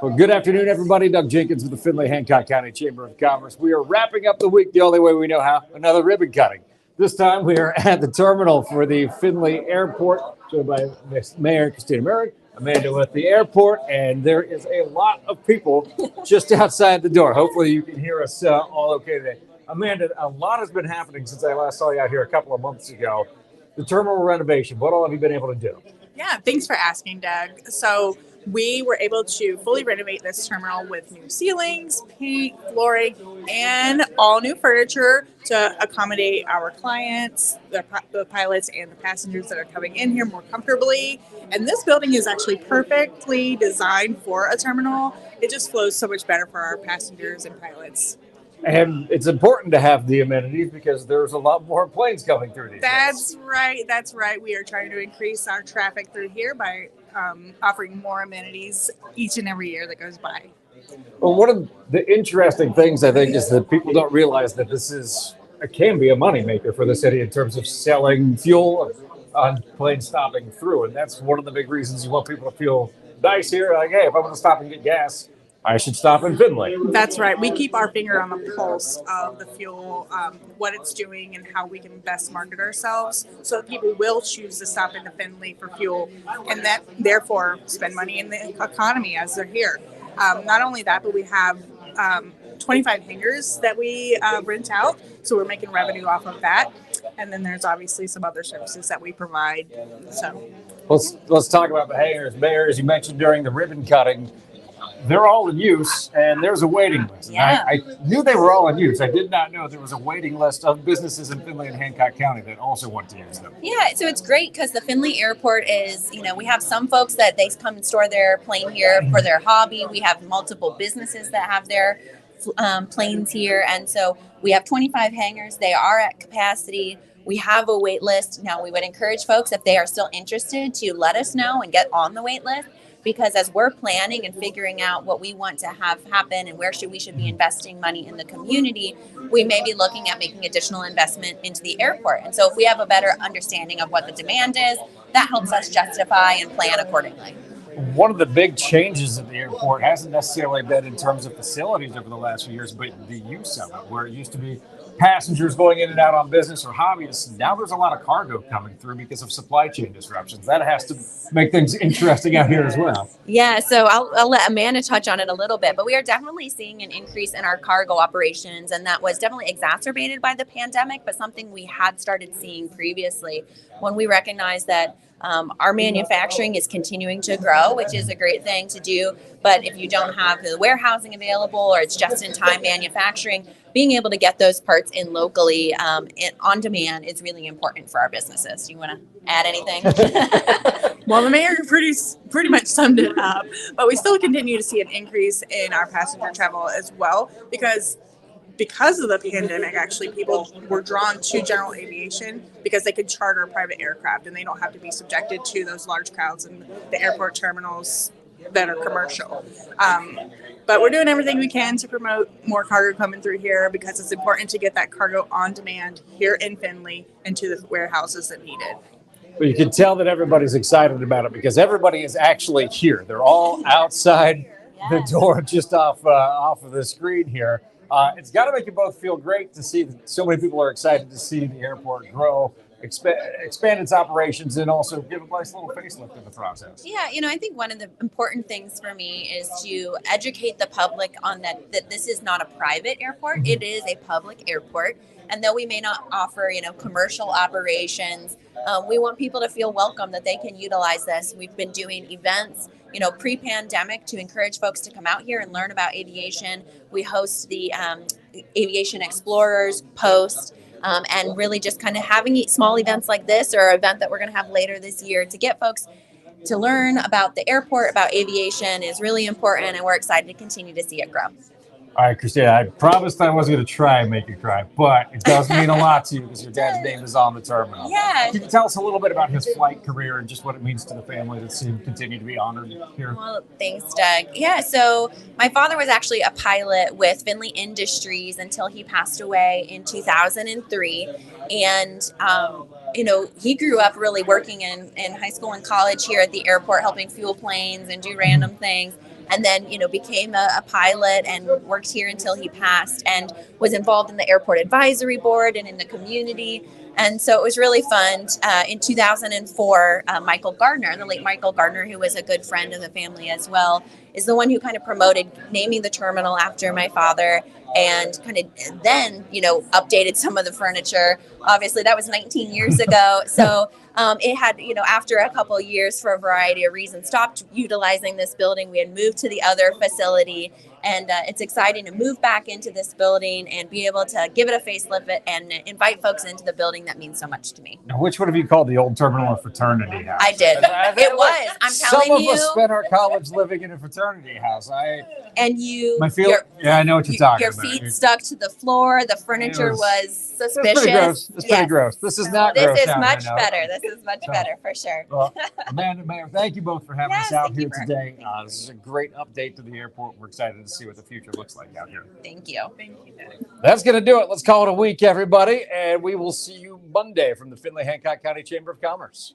Well, good afternoon, everybody. Doug Jenkins with the Findlay Hancock County Chamber of Commerce. We are wrapping up the week the only way we know how, another ribbon cutting. This time we are at the terminal for the Findlay Airport, joined by Mayor Christina Merritt, Amanda with the airport, and there is a lot of people just outside the door. Hopefully you can hear us all okay today. Amanda, a lot has been happening since I last saw you out here a couple of months ago. The terminal renovation, what all have you been able to do? Yeah, thanks for asking, Doug. So we were able to fully renovate this terminal with new ceilings, paint, flooring, and all new furniture to accommodate our clients, the pilots, and the passengers that are coming in here more comfortably. And this building is actually perfectly designed for a terminal. It just flows so much better for our passengers and pilots. And it's important to have the amenities because there's a lot more planes coming through these That's days. right. That's right. We are trying to increase our traffic through here by offering more amenities each and every year that goes by. Well, one of the interesting things I think is that people don't realize that it can be a moneymaker for the city in terms of selling fuel on planes stopping through. And that's one of the big reasons you want people to feel nice here. Like, hey, if I'm going to stop and get gas, I should stop in Findlay. That's right. We keep our finger on the pulse of the fuel, what it's doing, and how we can best market ourselves so that people will choose to stop into Findlay for fuel and that therefore spend money in the economy as they're here. Not only that, but we have 25 hangars that we rent out, so we're making revenue off of that. And then there's obviously some other services that we provide. So let's talk about the hangars. Mayor, as you mentioned during the ribbon cutting, they're all in use, and there's a waiting list. Yeah. I knew they were all in use. I did not know there was a waiting list of businesses in Findlay and Hancock County that also want to use them. Yeah, so it's great because the Findlay Airport is, we have some folks that they come and store their plane here for their hobby. We have multiple businesses that have their planes here. And so we have 25 hangars. They are at capacity. We have a wait list. Now, we would encourage folks, if they are still interested, to let us know and get on the wait list. Because as we're planning and figuring out what we want to have happen and where we should be investing money in the community, we may be looking at making additional investment into the airport. And so if we have a better understanding of what the demand is, that helps us justify and plan accordingly. One of the big changes at the airport hasn't necessarily been in terms of facilities over the last few years, but the use of it, where it used to be passengers going in and out on business or hobbies. Now there's a lot of cargo coming through because of supply chain disruptions. That has to make things interesting out here as well. Yeah, so I'll let Amanda touch on it a little bit, but we are definitely seeing an increase in our cargo operations, and that was definitely exacerbated by the pandemic, but something we had started seeing previously when we recognized that our manufacturing is continuing to grow, which is a great thing to do. But if you don't have the warehousing available or it's just-in-time manufacturing, being able to get those parts in locally on demand is really important for our businesses. Do you want to add anything? Well, the mayor pretty much summed it up. But we still continue to see an increase in our passenger travel as well because of the pandemic, actually, people were drawn to general aviation because they could charter private aircraft and they don't have to be subjected to those large crowds in the airport terminals that are commercial. But we're doing everything we can to promote more cargo coming through here because it's important to get that cargo on demand here in Findlay and to the warehouses that need it. But you can tell that everybody's excited about it because everybody is actually here. They're all outside the door just off of the screen here. It's got to make you both feel great to see that so many people are excited to see the airport grow, expand its operations, and also give a nice little facelift in the process. Yeah, I think one of the important things for me is to educate the public on that this is not a private airport. It is a public airport. And though we may not offer, commercial operations, we want people to feel welcome that they can utilize this. We've been doing events, pre-pandemic to encourage folks to come out here and learn about aviation. We host the Aviation Explorers post and really just kind of having small events like this or an event that we're going to have later this year to get folks to learn about the airport, about aviation is really important, and we're excited to continue to see it grow. All right, Christina, I promised I wasn't going to try and make you cry, but it does mean a lot to you because your dad's name is on the terminal. Yeah. Can you tell us a little bit about his flight career and just what it means to the family to see him continue to be honored here? Well, thanks, Doug. Yeah, so my father was actually a pilot with Findlay Industries until he passed away in 2003. And he grew up really working in high school and college here at the airport, helping fuel planes and do random things. And then, became a pilot and worked here until he passed, and was involved in the airport advisory board and in the community. And so it was really fun. In 2004, Michael Gardner, the late Michael Gardner, who was a good friend of the family as well, is the one who kind of promoted naming the terminal after my father, and kind of then, updated some of the furniture. Obviously, that was 19 years ago. So it had, after a couple of years, for a variety of reasons, stopped utilizing this building. We had moved to the other facility, and it's exciting to move back into this building and be able to give it a facelift and invite folks into the building. That means so much to me. Now, which one have you called the old terminal or fraternity house? I did. It was. I'm telling you. Some of us spent our college living in a fraternity house. I know what you're talking your about. Your feet stuck to the floor. The furniture was suspicious. It's pretty gross. This is not gross. This is much better. This is much better for sure. Well, Amanda, Mayor, thank you both for having us out here you today. This is a great update to the airport. We're excited to see what the future looks like out here. Thank you. Thank you, Daddy. That's going to do it. Let's call it a week, everybody. And we will see you Monday from the Findlay Hancock County Chamber of Commerce.